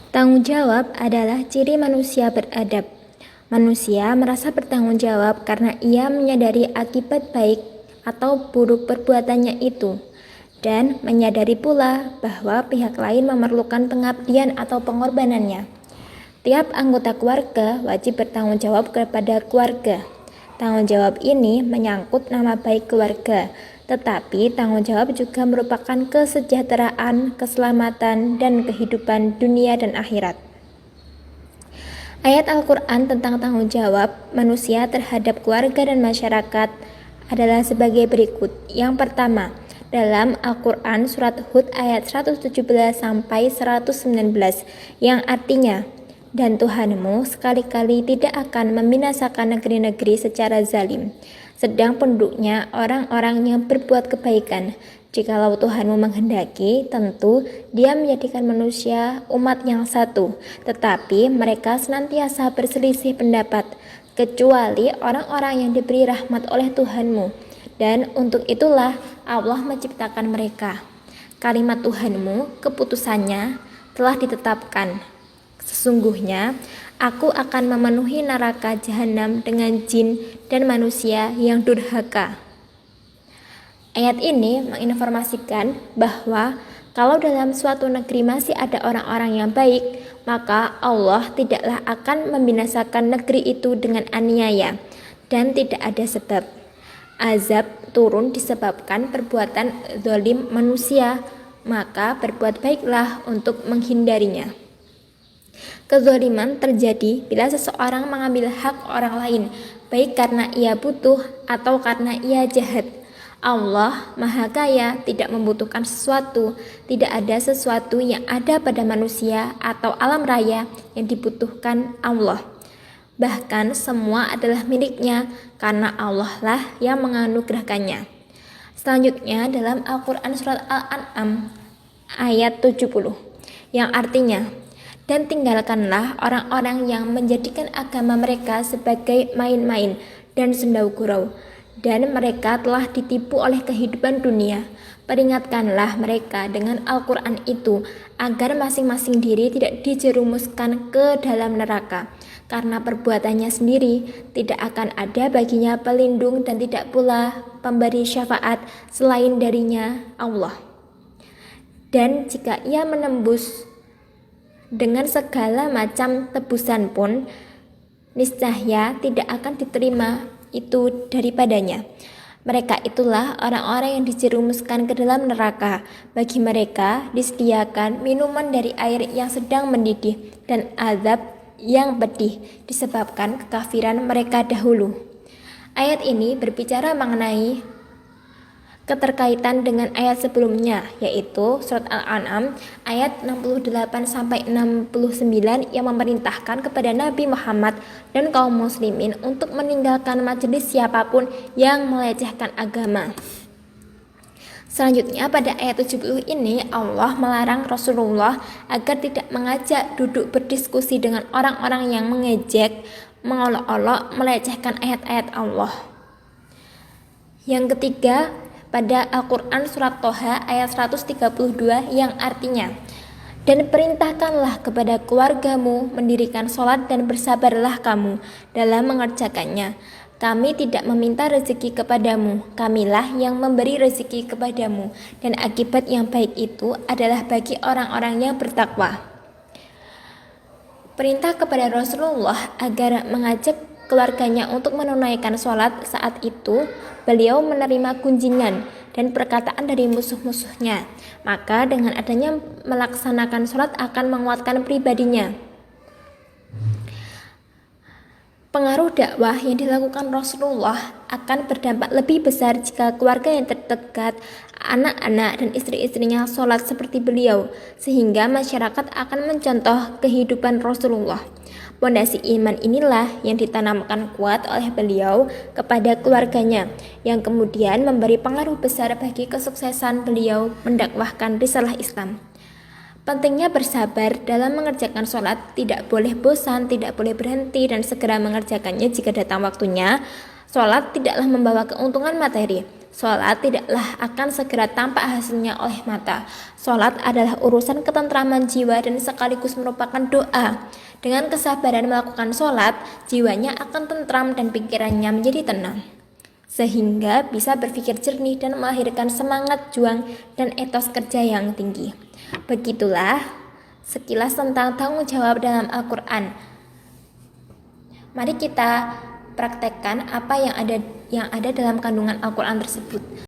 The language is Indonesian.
Tanggung jawab adalah ciri manusia beradab. Manusia merasa bertanggung jawab karena ia menyadari akibat baik atau buruk perbuatannya itu, dan menyadari pula bahwa pihak lain memerlukan pengabdian atau pengorbanannya. Tiap anggota keluarga wajib bertanggung jawab kepada keluarga. Tanggung jawab ini menyangkut nama baik keluarga, tetapi tanggung jawab juga merupakan kesejahteraan, keselamatan, dan kehidupan dunia dan akhirat. Ayat Al-Quran tentang tanggung jawab manusia terhadap keluarga dan masyarakat adalah sebagai berikut. Yang pertama, dalam Al-Quran surat Hud ayat 117-119 yang artinya, dan Tuhanmu sekali-kali tidak akan membinasakan negeri-negeri secara zalim, sedang penduduknya orang-orang yang berbuat kebaikan. Jikalau Tuhanmu menghendaki, tentu Dia menjadikan manusia umat yang satu, tetapi mereka senantiasa berselisih pendapat, kecuali orang-orang yang diberi rahmat oleh Tuhanmu, dan untuk itulah Allah menciptakan mereka. Kalimat Tuhanmu, keputusannya telah ditetapkan. Sesungguhnya Aku akan memenuhi neraka jahanam dengan jin dan manusia yang durhaka. Ayat ini menginformasikan bahwa kalau dalam suatu negeri masih ada orang-orang yang baik, maka Allah tidaklah akan membinasakan negeri itu dengan aniaya, dan tidak ada sebab. Azab turun disebabkan perbuatan zalim manusia, maka berbuat baiklah untuk menghindarinya. Kezaliman terjadi bila seseorang mengambil hak orang lain, baik karena ia butuh atau karena ia jahat. Allah Maha Kaya, tidak membutuhkan sesuatu, tidak ada sesuatu yang ada pada manusia atau alam raya yang dibutuhkan Allah. Bahkan semua adalah miliknya karena Allah lah yang menganugerahkannya. Selanjutnya dalam Al-Quran surat Al-An'am ayat 70 yang artinya, dan tinggalkanlah orang-orang yang menjadikan agama mereka sebagai main-main dan sendau gurau, dan mereka telah ditipu oleh kehidupan dunia. Peringatkanlah mereka dengan Al-Quran itu, agar masing-masing diri tidak dijerumuskan ke dalam neraka, karena perbuatannya sendiri tidak akan ada baginya pelindung dan tidak pula pemberi syafaat selain darinya Allah. Dan jika ia menembus dengan segala macam tebusan pun, niscaya tidak akan diterima itu daripadanya. Mereka itulah orang-orang yang dijerumuskan ke dalam neraka. Bagi mereka disediakan minuman dari air yang sedang mendidih dan azab yang pedih disebabkan kekafiran mereka dahulu. Ayat ini berbicara mengenai keterkaitan dengan ayat sebelumnya, yaitu surat Al-An'am ayat 68-69 yang memerintahkan kepada Nabi Muhammad dan kaum muslimin untuk meninggalkan majelis siapapun yang melecehkan agama. Selanjutnya pada ayat 70 ini Allah melarang Rasulullah agar tidak mengajak duduk berdiskusi dengan orang-orang yang mengejek, mengolok-olok, melecehkan ayat-ayat Allah. Yang ketiga, pada Al-Quran surat Toha ayat 132 yang artinya, dan perintahkanlah kepada keluargamu mendirikan sholat dan bersabarlah kamu dalam mengerjakannya. Kami tidak meminta rezeki kepadamu, kamilah yang memberi rezeki kepadamu, dan akibat yang baik itu adalah bagi orang-orang yang bertakwa. Perintah kepada Rasulullah agar mengajak keluarganya untuk menunaikan sholat, saat itu beliau menerima kunjingan dan perkataan dari musuh-musuhnya. Maka dengan adanya melaksanakan sholat akan menguatkan pribadinya. Pengaruh dakwah yang dilakukan Rasulullah akan berdampak lebih besar jika keluarga yang terdekat, anak-anak dan istri-istrinya sholat seperti beliau, sehingga masyarakat akan mencontoh kehidupan Rasulullah. Pondasi iman inilah yang ditanamkan kuat oleh beliau kepada keluarganya, yang kemudian memberi pengaruh besar bagi kesuksesan beliau mendakwahkan risalah Islam. Pentingnya bersabar dalam mengerjakan sholat, tidak boleh bosan, tidak boleh berhenti, dan segera mengerjakannya jika datang waktunya. Sholat tidaklah membawa keuntungan materi. Sholat tidaklah akan segera tampak hasilnya oleh mata. Sholat adalah urusan ketentraman jiwa dan sekaligus merupakan doa. Dengan kesabaran melakukan sholat, jiwanya akan tentram dan pikirannya menjadi tenang, sehingga bisa berpikir jernih dan melahirkan semangat juang dan etos kerja yang tinggi. Begitulah sekilas tentang tanggung jawab dalam Al-Quran. Mari kita praktekkan apa yang ada dalam kandungan Al-Quran tersebut.